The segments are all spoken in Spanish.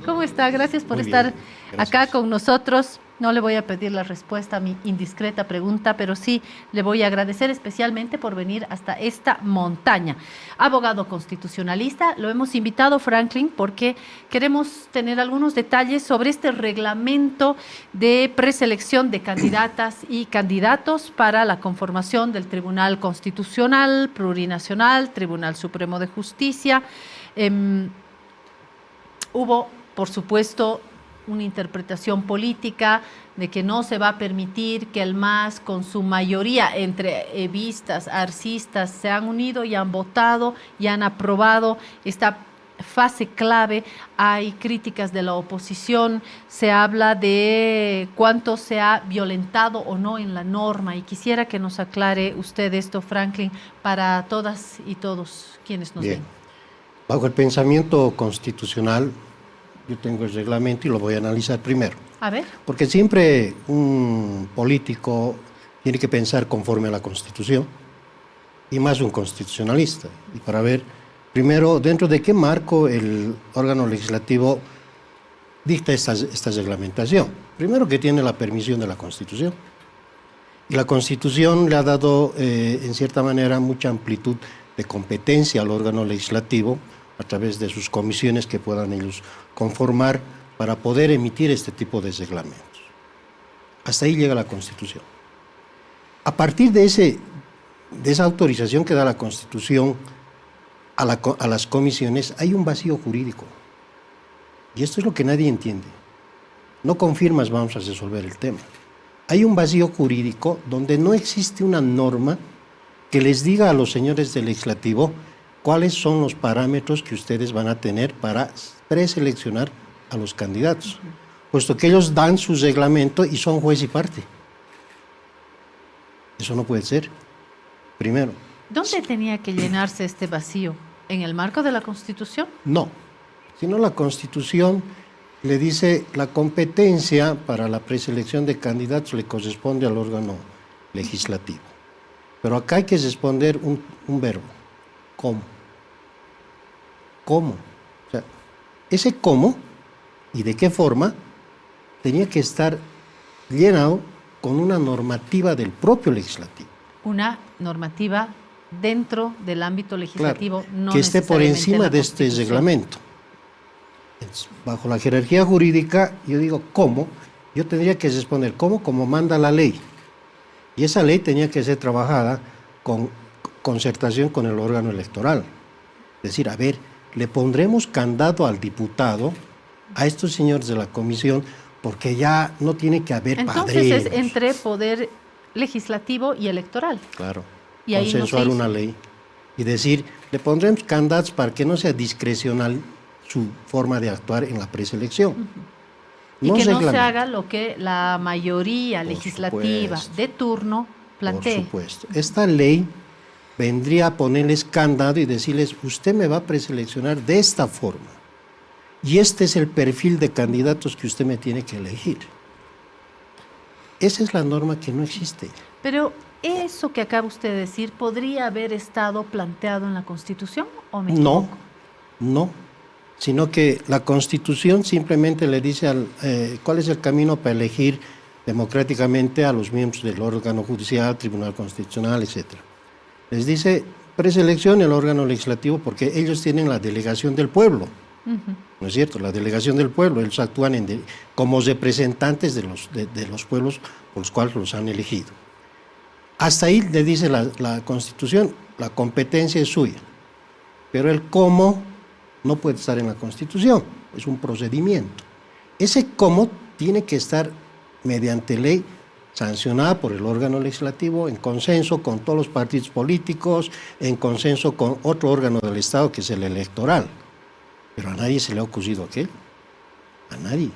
¿Cómo está? Gracias por Muy estar bien, gracias. acá con nosotros. No le voy a pedir la respuesta a mi indiscreta pregunta, pero sí le voy a agradecer especialmente por venir hasta esta montaña. Abogado constitucionalista, lo hemos invitado, Franklin, porque queremos tener algunos detalles sobre este reglamento de preselección de candidatas y candidatos para la conformación del Tribunal Constitucional, Plurinacional, Tribunal Supremo de Justicia. Hubo, por supuesto, una interpretación política de que no se va a permitir que el MAS, con su mayoría entre evistas, arcistas, se han unido y han votado y han aprobado esta fase clave. Hay críticas de la oposición, se habla de cuánto se ha violentado o no en la norma, y quisiera que nos aclare usted esto, Franklin, para todas y todos quienes nos ven. Bajo el pensamiento constitucional, yo tengo el reglamento y lo voy a analizar primero. A ver. Porque siempre un político tiene que pensar conforme a la Constitución, y más un constitucionalista. Y para ver, primero, dentro de qué marco el órgano legislativo dicta esta reglamentación. Primero, que tiene la permisión de la Constitución. Y la Constitución le ha dado, en cierta manera, mucha amplitud de competencia al órgano legislativo a través de sus comisiones que puedan ellos conformar para poder emitir este tipo de reglamentos. Hasta ahí llega la Constitución. A partir de esa autorización que da la Constitución a las comisiones, hay un vacío jurídico. Y esto es lo que nadie entiende. No con firmas vamos a resolver el tema. Hay un vacío jurídico donde no existe una norma que les diga a los señores del legislativo cuáles son los parámetros que ustedes van a tener para preseleccionar a los candidatos, puesto que ellos dan su reglamento y son juez y parte. Eso no puede ser, primero. ¿Dónde tenía que llenarse este vacío? ¿En el marco de la Constitución? No, sino la Constitución le dice la competencia para la preselección de candidatos le corresponde al órgano legislativo. Pero acá hay que responder un verbo. ¿Cómo? ¿Cómo? O sea, ese cómo y de qué forma tenía que estar llenado con una normativa del propio legislativo. Una normativa dentro del ámbito legislativo, claro, no que esté por encima de este reglamento. Entonces, bajo la jerarquía jurídica, yo digo, ¿cómo? Yo tendría que responder, ¿cómo? Como manda la ley. Y esa ley tenía que ser trabajada con concertación con el órgano electoral. Es decir, a ver, le pondremos candado al diputado, a estos señores de la comisión, porque ya no tiene que haber padrinos. Entonces es entre poder legislativo y electoral. Claro, y ahí consensuar no una ley y decir, le pondremos candados para que no sea discrecional su forma de actuar en la preselección. Y que no se haga lo que la mayoría legislativa de turno plantee. Por supuesto. Esta ley vendría a ponerles candado y decirles, usted me va a preseleccionar de esta forma. Y este es el perfil de candidatos que usted me tiene que elegir. Esa es la norma que no existe. Pero eso que acaba usted de decir, ¿podría haber estado planteado en la Constitución o me equivoco? No, sino que la Constitución simplemente le dice cuál es el camino para elegir democráticamente a los miembros del órgano judicial, Tribunal Constitucional, etc. Les dice, preselección el órgano legislativo porque ellos tienen la delegación del pueblo. ¿No es cierto? La delegación del pueblo, ellos actúan como representantes de los pueblos por los cuales los han elegido. Hasta ahí le dice la Constitución, la competencia es suya, pero el cómo no puede estar en la Constitución, es un procedimiento. Ese cómo tiene que estar mediante ley sancionada por el órgano legislativo en consenso con todos los partidos políticos, en consenso con otro órgano del Estado que es el electoral. Pero a nadie se le ha ocurrido aquello, a nadie.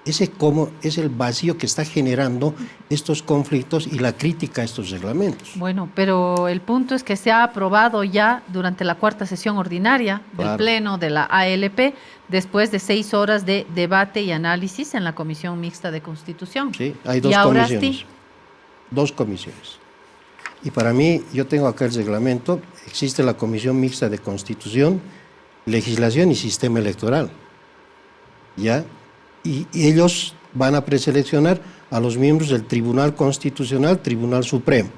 Ese cómo es el vacío que está generando estos conflictos y la crítica a estos reglamentos. Bueno, pero el punto es que se ha aprobado ya durante la cuarta sesión ordinaria del Pleno de la ALP, después de 6 horas de debate y análisis en la Comisión Mixta de Constitución. Sí, hay dos comisiones. Sí. 2 comisiones. Y para mí, yo tengo acá el reglamento, existe la Comisión Mixta de Constitución, Legislación y Sistema Electoral. ¿ya? Y ellos van a preseleccionar a los miembros del Tribunal Constitucional, Tribunal Supremo.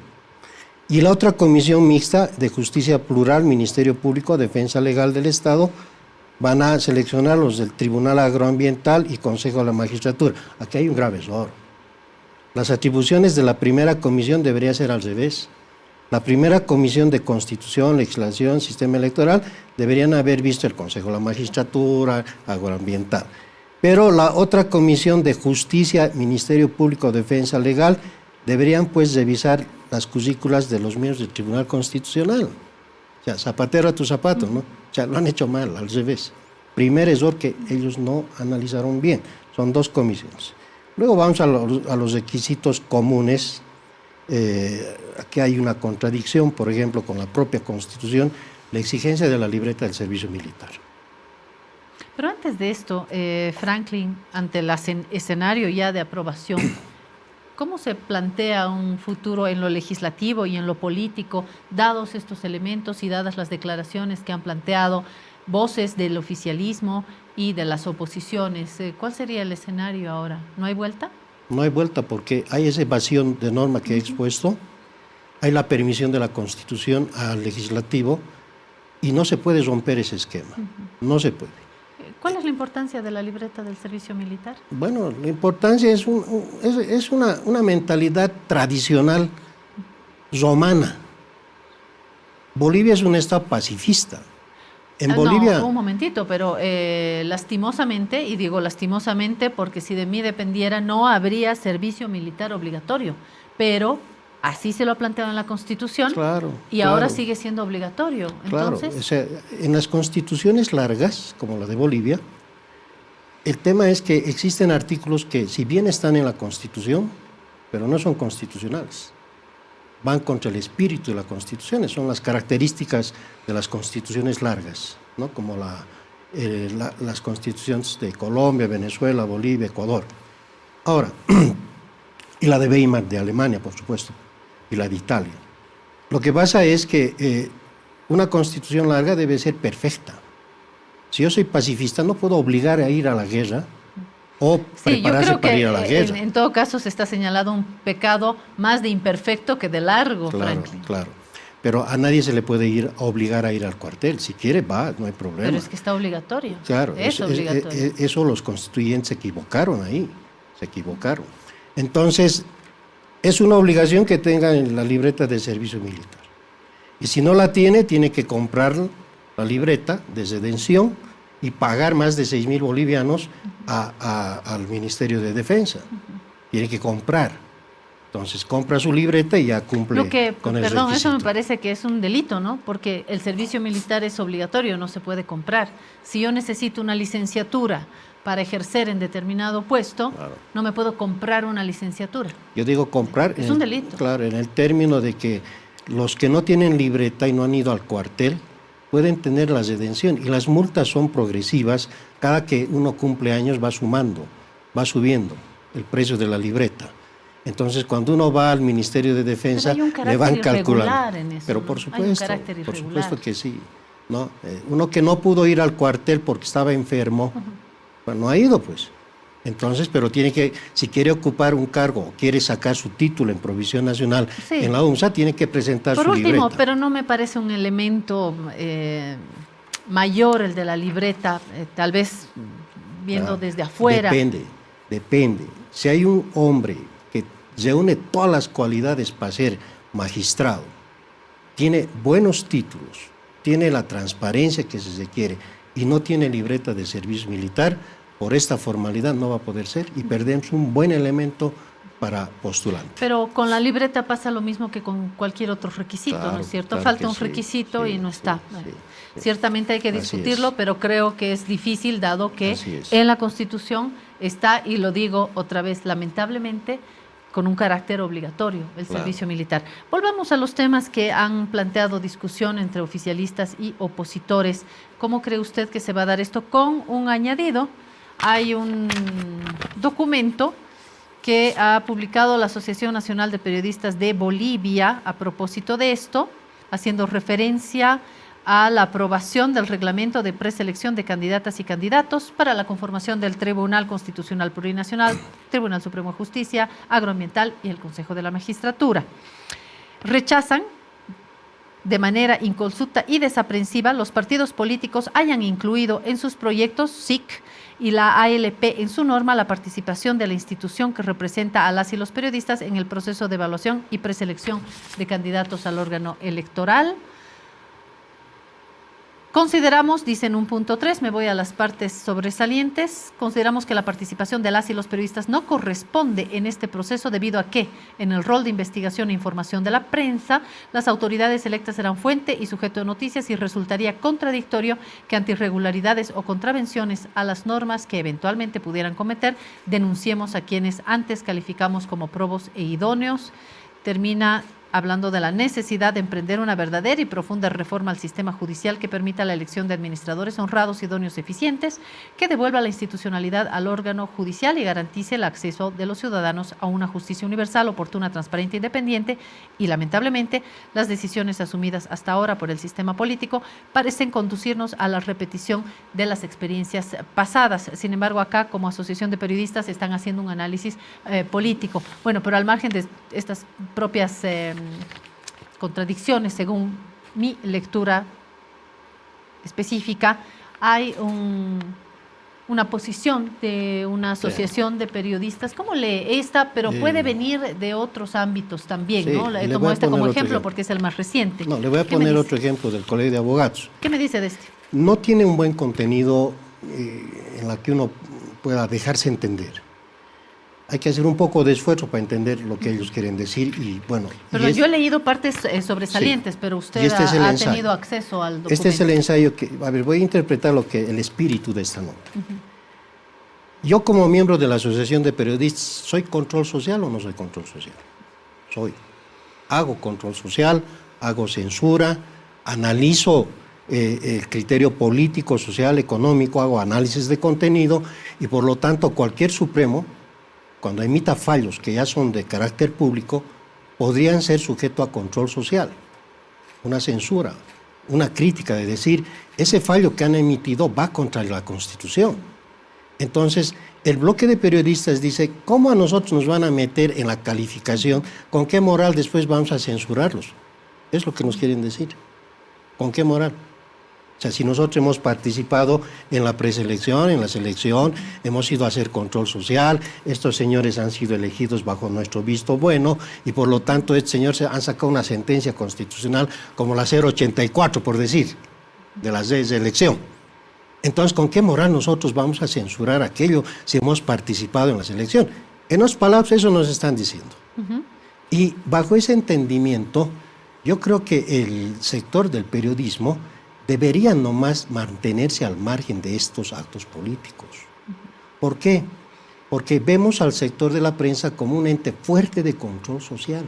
Y la otra comisión mixta de justicia plural, Ministerio Público, Defensa Legal del Estado, van a seleccionar los del Tribunal Agroambiental y Consejo de la Magistratura. Aquí hay un grave error. Las atribuciones de la primera comisión debería ser al revés. La primera comisión de Constitución, Legislación, Sistema Electoral, deberían haber visto el Consejo de la Magistratura, Agroambiental. Pero la otra comisión de Justicia, Ministerio Público, Defensa Legal, deberían pues revisar las currículas de los miembros del Tribunal Constitucional. O sea, zapatero a tu zapato, ¿no? O sea, lo han hecho mal, al revés. Primer error que ellos no analizaron bien. Son dos comisiones. Luego vamos a los requisitos comunes. Aquí hay una contradicción, por ejemplo, con la propia Constitución, la exigencia de la libreta del servicio militar. Pero antes de esto, Franklin, ante el escenario ya de aprobación, ¿cómo se plantea un futuro en lo legislativo y en lo político, dados estos elementos y dadas las declaraciones que han planteado voces del oficialismo y de las oposiciones? ¿Cuál sería el escenario ahora? ¿No hay vuelta? No hay vuelta porque hay esa evasión de norma que he expuesto, hay la permisión de la Constitución al legislativo y no se puede romper ese esquema, no se puede. ¿Cuál es la importancia de la libreta del servicio militar? Bueno, la importancia es una mentalidad tradicional romana. Bolivia es un estado pacifista. En Bolivia... No, un momentito, pero lastimosamente, y digo lastimosamente porque si de mí dependiera no habría servicio militar obligatorio, pero así se lo ha planteado en la Constitución, claro, y claro, ahora sigue siendo obligatorio. Claro, Entonces, o sea, en las constituciones largas, como la de Bolivia, el tema es que existen artículos que si bien están en la Constitución, pero no son constitucionales. Van contra el espíritu de la Constitución, son las características de las constituciones largas, ¿no? Como las constituciones de Colombia, Venezuela, Bolivia, Ecuador. Ahora, y la de Weimar de Alemania, por supuesto, y la de Italia. Lo que pasa es que una constitución larga debe ser perfecta. Si yo soy pacifista, no puedo obligar a ir a la guerra o prepararse para ir a la guerra. En todo caso se está señalado un pecado más de imperfecto que de largo, claro, Franklin. Claro, pero a nadie se le puede obligar a ir al cuartel. Si quiere, va, no hay problema. Pero es que está obligatorio. Claro, es obligatorio. Eso los constituyentes se equivocaron ahí, se equivocaron. Entonces, es una obligación que tenga en la libreta de servicio militar. Y si no la tiene, tiene que comprar la libreta de redención y pagar más de 6.000 bolivianos al Ministerio de Defensa. Tiene que comprar. Entonces compra su libreta y ya cumple con el requisito. Perdón, eso me parece que es un delito, ¿no? Porque el servicio militar es obligatorio, no se puede comprar. Si yo necesito una licenciatura para ejercer en determinado puesto, claro, no me puedo comprar una licenciatura. Yo digo comprar... Es un delito. Claro, en el término de que los que no tienen libreta y no han ido al cuartel pueden tener la redención y las multas son progresivas. Cada que uno cumple años va sumando, va subiendo el precio de la libreta. Entonces, cuando uno va al Ministerio de Defensa, le van calculando. En eso, ¿no? Pero por supuesto que sí, ¿no? Uno que no pudo ir al cuartel porque estaba enfermo, pues no ha ido, pues. Entonces, pero tiene que, si quiere ocupar un cargo o quiere sacar su título en Provisión Nacional en la UNSA, tiene que presentar su libreta. Por último, pero no me parece un elemento mayor el de la libreta, tal vez viendo desde afuera. Depende. Si hay un hombre que reúne todas las cualidades para ser magistrado, tiene buenos títulos, tiene la transparencia que se requiere y no tiene libreta de servicio militar, por esta formalidad no va a poder ser y perdemos un buen elemento para postulante. Pero con la libreta pasa lo mismo que con cualquier otro requisito, claro, ¿no es cierto? Falta un requisito y no está. Ciertamente hay que discutirlo, pero creo que es difícil dado que en la Constitución está, y lo digo otra vez, lamentablemente, con un carácter obligatorio, el servicio militar. Volvamos a los temas que han planteado discusión entre oficialistas y opositores. ¿Cómo cree usted que se va a dar esto? Con un añadido, hay un documento que ha publicado la Asociación Nacional de Periodistas de Bolivia a propósito de esto, haciendo referencia a la aprobación del reglamento de preselección de candidatas y candidatos para la conformación del Tribunal Constitucional Plurinacional, Tribunal Supremo de Justicia, Agroambiental y el Consejo de la Magistratura. Rechazan de manera inconsulta y desaprensiva los partidos políticos hayan incluido en sus proyectos SIC y la ALP en su norma la participación de la institución que representa a las y los periodistas en el proceso de evaluación y preselección de candidatos al órgano electoral. Consideramos, dice en un punto 3, me voy a las partes sobresalientes, consideramos que la participación de las y los periodistas no corresponde en este proceso debido a que, en el rol de investigación e información de la prensa, las autoridades electas serán fuente y sujeto de noticias y resultaría contradictorio que ante irregularidades o contravenciones a las normas que eventualmente pudieran cometer, denunciemos a quienes antes calificamos como probos e idóneos. Termina hablando de la necesidad de emprender una verdadera y profunda reforma al sistema judicial que permita la elección de administradores honrados, idóneos, eficientes, que devuelva la institucionalidad al órgano judicial y garantice el acceso de los ciudadanos a una justicia universal, oportuna, transparente e independiente. Y lamentablemente, las decisiones asumidas hasta ahora por el sistema político parecen conducirnos a la repetición de las experiencias pasadas. Sin embargo, acá, como asociación de periodistas, están haciendo un análisis político. Bueno, pero al margen de estas propias contradicciones, según mi lectura específica, hay una posición de una asociación de periodistas, ¿cómo lee esta? Pero puede venir de otros ámbitos también, sí, ¿no? Tomo este como ejemplo porque es el más reciente. No, le voy a poner otro ejemplo del Colegio de Abogados. ¿Qué me dice de este? No tiene un buen contenido en la que uno pueda dejarse entender. Hay que hacer un poco de esfuerzo para entender lo que ellos quieren decir y bueno. Pero yo he leído partes sobresalientes, sí, pero usted ha tenido acceso al documento. Este es el ensayo que, a ver, voy a interpretar el espíritu de esta nota. Yo como miembro de la Asociación de Periodistas, ¿soy control social o no soy control social? Soy. Hago control social, hago censura, analizo el criterio político, social, económico, hago análisis de contenido y por lo tanto cualquier Supremo, cuando emita fallos que ya son de carácter público, podrían ser sujetos a control social, una censura, una crítica de decir, ese fallo que han emitido va contra la Constitución. Entonces, el bloque de periodistas dice, ¿cómo a nosotros nos van a meter en la calificación? ¿Con qué moral después vamos a censurarlos? Es lo que nos quieren decir. ¿Con qué moral? O sea, si nosotros hemos participado en la preselección, en la selección, hemos ido a hacer control social, estos señores han sido elegidos bajo nuestro visto bueno y por lo tanto estos señores han sacado una sentencia constitucional como la 084, por decir, de las leyes de elección. Entonces, ¿con qué moral nosotros vamos a censurar aquello si hemos participado en la selección? En otras palabras, eso nos están diciendo. Y bajo ese entendimiento, yo creo que el sector del periodismo debería nomás mantenerse al margen de estos actos políticos. ¿Por qué? Porque vemos al sector de la prensa como un ente fuerte de control social.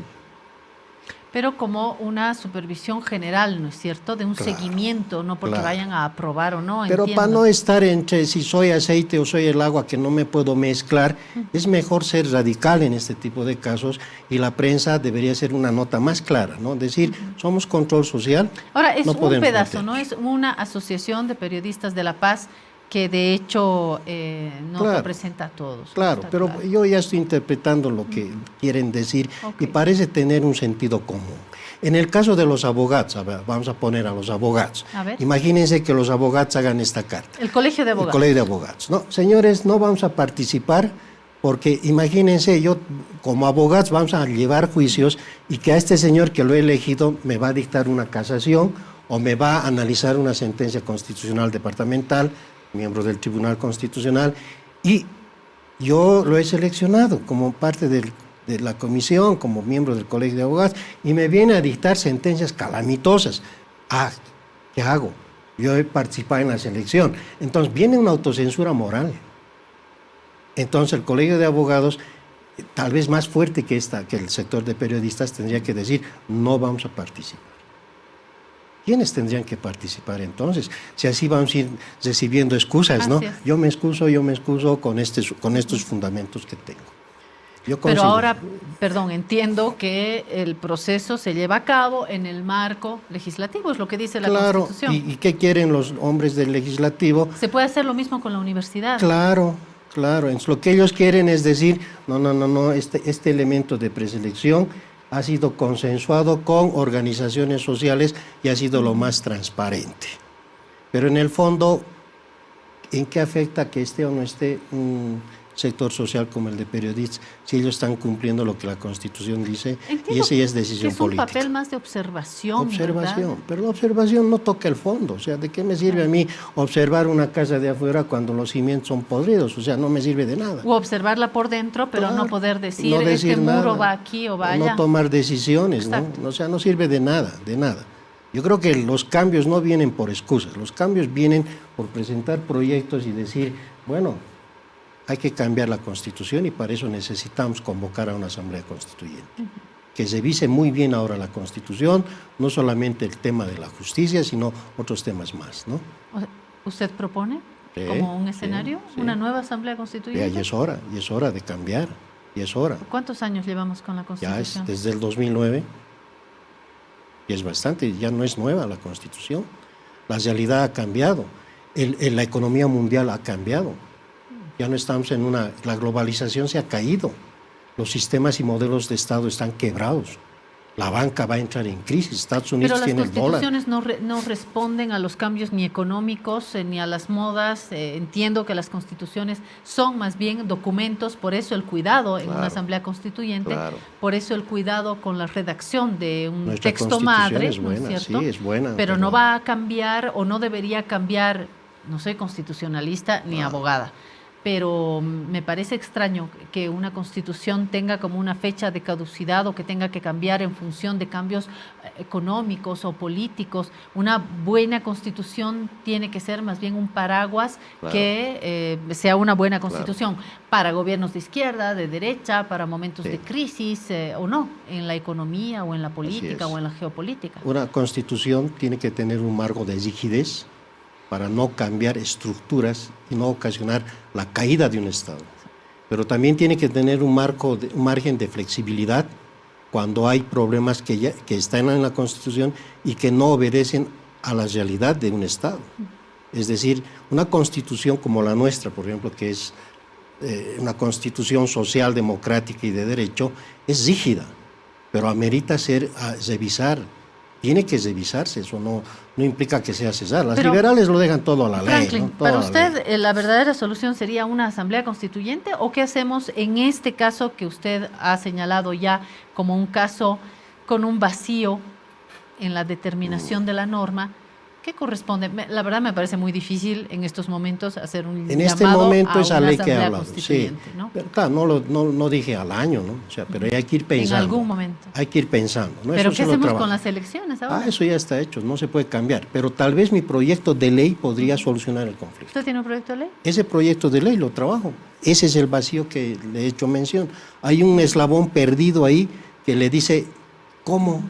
Pero como una supervisión general, ¿no es cierto? De un seguimiento, no porque vayan a aprobar o no. Pero para no estar entre si soy aceite o soy el agua que no me puedo mezclar, es mejor ser radical en este tipo de casos y la prensa debería ser una nota más clara, ¿no? Decir, somos control social. Ahora, es un pedazo, ¿no? Es una asociación de periodistas de La Paz que de hecho no representa a todos. Claro, pero yo ya estoy interpretando lo que quieren decir y parece tener un sentido común. En el caso de los abogados, a ver, vamos a poner a los abogados. Imagínense que los abogados hagan esta carta. El Colegio de Abogados. El Colegio de Abogados. No, señores, no vamos a participar porque imagínense, yo como abogados vamos a llevar juicios y que a este señor que lo he elegido me va a dictar una casación o me va a analizar una sentencia constitucional departamental, miembro del Tribunal Constitucional, y yo lo he seleccionado como parte de la comisión, como miembro del Colegio de Abogados, y me viene a dictar sentencias calamitosas. ¿Qué hago? Yo he participado en la selección. Entonces viene una autocensura moral. Entonces el Colegio de Abogados, tal vez más fuerte que el sector de periodistas, tendría que decir, no vamos a participar. ¿Quiénes tendrían que participar entonces? Si así vamos a ir recibiendo excusas, ¿no? Yo me excuso con estos fundamentos que tengo. Yo Pero considero. ahora, perdón, entiendo que el proceso se lleva a cabo en el marco legislativo, es lo que dice la Claro, Constitución. ¿y qué quieren los hombres del legislativo? Se puede hacer lo mismo con la universidad. Claro, claro. Entonces, lo que ellos quieren es decir, no, este elemento de preselección ha sido consensuado con organizaciones sociales y ha sido lo más transparente. Pero en el fondo, ¿en qué afecta que esté o no esté un sector social como el de periodistas si ellos están cumpliendo lo que la Constitución dice? Entiendo y esa ya es que decisión es un política. papel más de observación, Observación, ¿verdad? pero la observación no toca el fondo. O sea, ¿de qué me sirve a mí observar una casa de afuera cuando los cimientos son podridos? O sea, no me sirve de nada. O observarla por dentro, pero Claro, no poder decir, no decir este muro nada, va aquí o va o allá. no tomar decisiones, ¿no? Exacto. O sea, no sirve de nada, de nada. Yo creo que los cambios no vienen por excusas, los cambios vienen por presentar proyectos y decir, bueno, hay que cambiar la Constitución y para eso necesitamos convocar a una Asamblea Constituyente. Que revise muy bien ahora la Constitución, no solamente el tema de la justicia, sino otros temas más, ¿no? O sea, ¿usted propone Sí, como un sí, escenario sí. una nueva Asamblea Constituyente? Y es hora de cambiar, y es hora. ¿Cuántos años llevamos con la Ya Constitución? es desde el 2009, y es bastante, ya no es nueva la Constitución. La realidad ha cambiado, la economía mundial ha cambiado. Ya no estamos en la globalización se ha caído, los sistemas y modelos de Estado están quebrados, la banca va a entrar en crisis, Estados Pero Unidos las tiene el dólar. constituciones no responden a los cambios ni económicos ni a las modas. Entiendo que las constituciones son más bien documentos, por eso el cuidado en una Claro, asamblea constituyente, claro. por eso el cuidado con la redacción de un Nuestra texto Constitución madre, es ¿no es buena, cierto? sí, es buena, pero no va a cambiar o no debería cambiar, no soy constitucionalista ni abogada, pero me parece extraño que una constitución tenga como una fecha de caducidad o que tenga que cambiar en función de cambios económicos o políticos. Una buena constitución tiene que ser más bien un paraguas que sea una buena constitución para gobiernos de izquierda, de derecha, para momentos de crisis o no, en la economía o en la política o en la geopolítica. Una constitución tiene que tener un marco de rigidez para no cambiar estructuras y no ocasionar la caída de un Estado. Pero también tiene que tener un margen de flexibilidad cuando hay problemas que están en la Constitución y que no obedecen a la realidad de un Estado. Es decir, una Constitución como la nuestra, por ejemplo, que es una Constitución social, democrática y de derecho, es rígida, pero amerita revisar. Tiene que revisarse, eso no implica que sea cesar. Las liberales lo dejan todo a la Franklin, ley, ¿no? ¿para usted la verdadera solución sería una asamblea constituyente o qué hacemos en este caso que usted ha señalado ya como un caso con un vacío en la determinación de la norma? ¿Qué corresponde? La verdad me parece muy difícil en estos momentos hacer un en este llamado momento a esa una ley que asamblea ha hablado, sí. constituyente, ¿no? Pero claro, no dije al año, ¿no? O sea, pero hay que ir pensando. En algún momento. Hay que ir pensando, ¿no? ¿Pero eso qué hacemos trabajo. con las elecciones ahora? Eso ya está hecho, no se puede cambiar. Pero tal vez mi proyecto de ley podría solucionar el conflicto. ¿Usted tiene un proyecto de ley? Ese proyecto de ley lo trabajo. Ese es el vacío que le he hecho mención. Hay un eslabón perdido ahí que le dice cómo.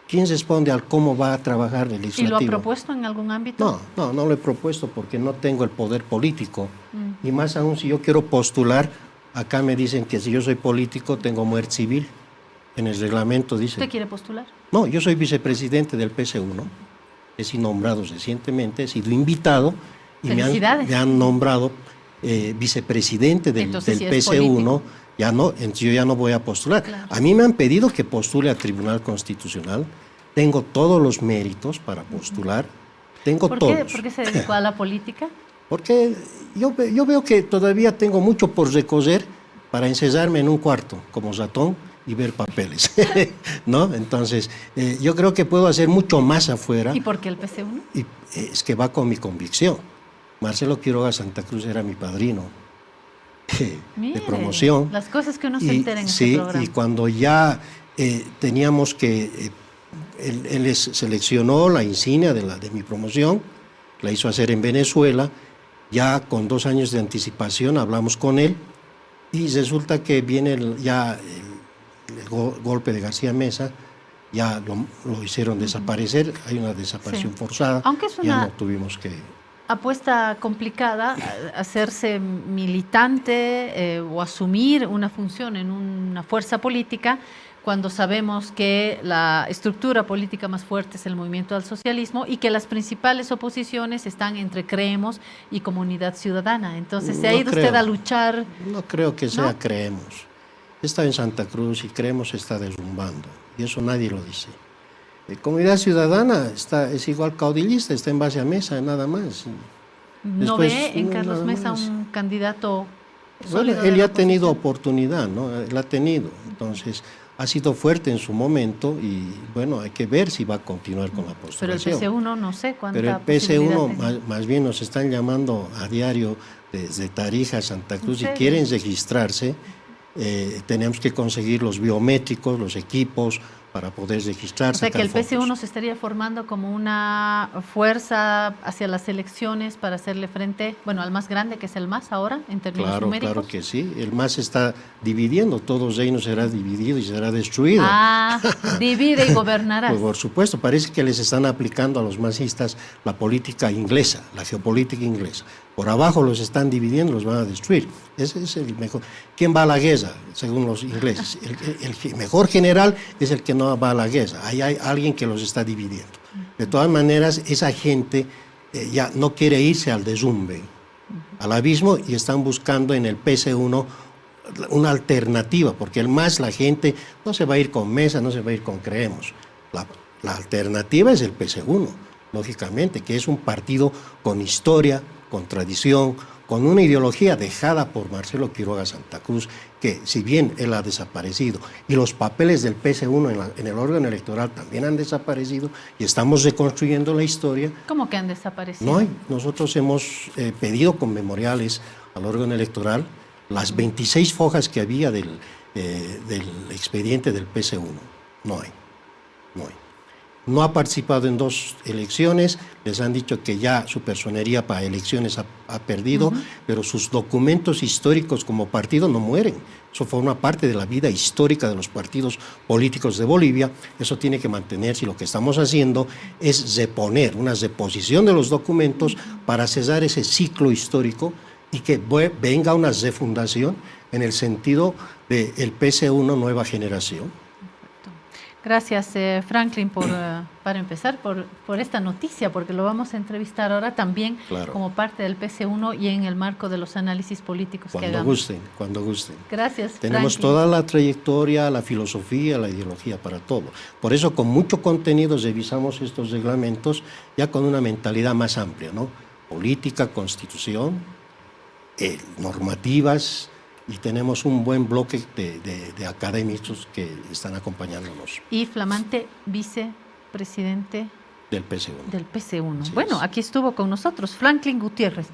¿Quién responde al cómo va a trabajar el legislativo? ¿Y lo ha propuesto en algún ámbito? No lo he propuesto porque no tengo el poder político. Y más aún, si yo quiero postular, acá me dicen que si yo soy político tengo muerte civil. En el reglamento dice... ¿Usted quiere postular? No, yo soy vicepresidente del PSU, ¿no? He sido nombrado recientemente, he sido invitado y me han nombrado vicepresidente del PSU, ¿no? Yo ya no voy a postular. Claro. A mí me han pedido que postule al Tribunal Constitucional. Tengo todos los méritos para postular. Tengo todos. ¿Por qué se dedicó a la política? Porque yo veo que todavía tengo mucho por recorrer para encerrarme en un cuarto como ratón y ver papeles, ¿no? Entonces, yo creo que puedo hacer mucho más afuera. ¿Y por qué el PSU no? Y es que va con mi convicción. Marcelo Quiroga Santa Cruz era mi padrino. Mire, de promoción. Las cosas que uno se entera en este programa. Y cuando ya teníamos que, él seleccionó la insignia de mi promoción, la hizo hacer en Venezuela, ya con 2 años de anticipación hablamos con él y resulta que viene el golpe de García Mesa, ya lo hicieron desaparecer, hay una desaparición forzada, Aunque es ya no tuvimos que apuesta complicada hacerse militante o asumir una función en una fuerza política cuando sabemos que la estructura política más fuerte es el movimiento al socialismo y que las principales oposiciones están entre Creemos y Comunidad Ciudadana. Entonces, ¿se ha ido usted a luchar? No creo que sea ¿No? Creemos. Está en Santa Cruz y Creemos se está derrumbando. Y eso nadie lo dice. Comunidad Ciudadana es igual caudillista, está en base a Mesa, nada más. ¿No Después, ve en Carlos nada Mesa más. un candidato Bueno, sólido de él la ya ha tenido oposición? oportunidad, ¿no? Él ha tenido. Entonces, ha sido fuerte en su momento y, bueno, hay que ver si va a continuar con la Pero el postulación. PC1 no sé cuánta Pero el posibilidad PC1 tenga. más bien nos están llamando a diario desde Tarija, Santa Cruz, si serio? quieren registrarse, tenemos que conseguir los biométricos, los equipos para poder O registrarse. sea que el sacar PC1 fotos. se estaría formando como una fuerza hacia las elecciones para hacerle frente, bueno, al más grande que es el MAS ahora, en términos Claro, numéricos. claro que sí. El MAS se está dividiendo, todo reino será dividido y será destruido. Ah, divide y gobernarás. Pues por supuesto, parece que les están aplicando a los masistas la política inglesa, la geopolítica inglesa. Por abajo los están dividiendo, los van a destruir. Ese es el mejor. ¿Quién va a la guerra, según los ingleses? El mejor general es el que no va a la guerra. Ahí hay alguien que los está dividiendo. De todas maneras, esa gente ya no quiere irse al derrumbe, al abismo, y están buscando en el PC1 una alternativa, porque el MAS, la gente no se va a ir con Mesa, no se va a ir con Creemos. La alternativa es el PC1, lógicamente, que es un partido con historia, con tradición, con una ideología dejada por Marcelo Quiroga Santa Cruz, que si bien él ha desaparecido, y los papeles del PC1 en el órgano electoral también han desaparecido, y estamos reconstruyendo la historia. ¿Cómo que han desaparecido? No hay. Nosotros hemos pedido con memoriales al órgano electoral las 26 hojas que había del expediente del PC1. No hay. No hay. No ha participado en 2 elecciones, les han dicho que ya su personería para elecciones ha perdido, pero sus documentos históricos como partido no mueren. Eso forma parte de la vida histórica de los partidos políticos de Bolivia. Eso tiene que mantenerse y lo que estamos haciendo es reponer, una reposición de los documentos para cesar ese ciclo histórico y que venga una refundación en el sentido del PC1 Nueva Generación. Gracias, Franklin, para empezar, por esta noticia, porque lo vamos a entrevistar ahora también Claro. como parte del PC1 y en el marco de los análisis políticos que hagamos. Cuando gusten. Gracias, Tenemos Franklin. toda la trayectoria, la filosofía, la ideología para todo. Por eso, con mucho contenido, revisamos estos reglamentos ya con una mentalidad más amplia, ¿no? Política, constitución, normativas, y tenemos un buen bloque de académicos que están acompañándonos Y flamante vicepresidente del PC1. del PC1. Así Bueno, es. aquí estuvo con nosotros Franklin Gutiérrez.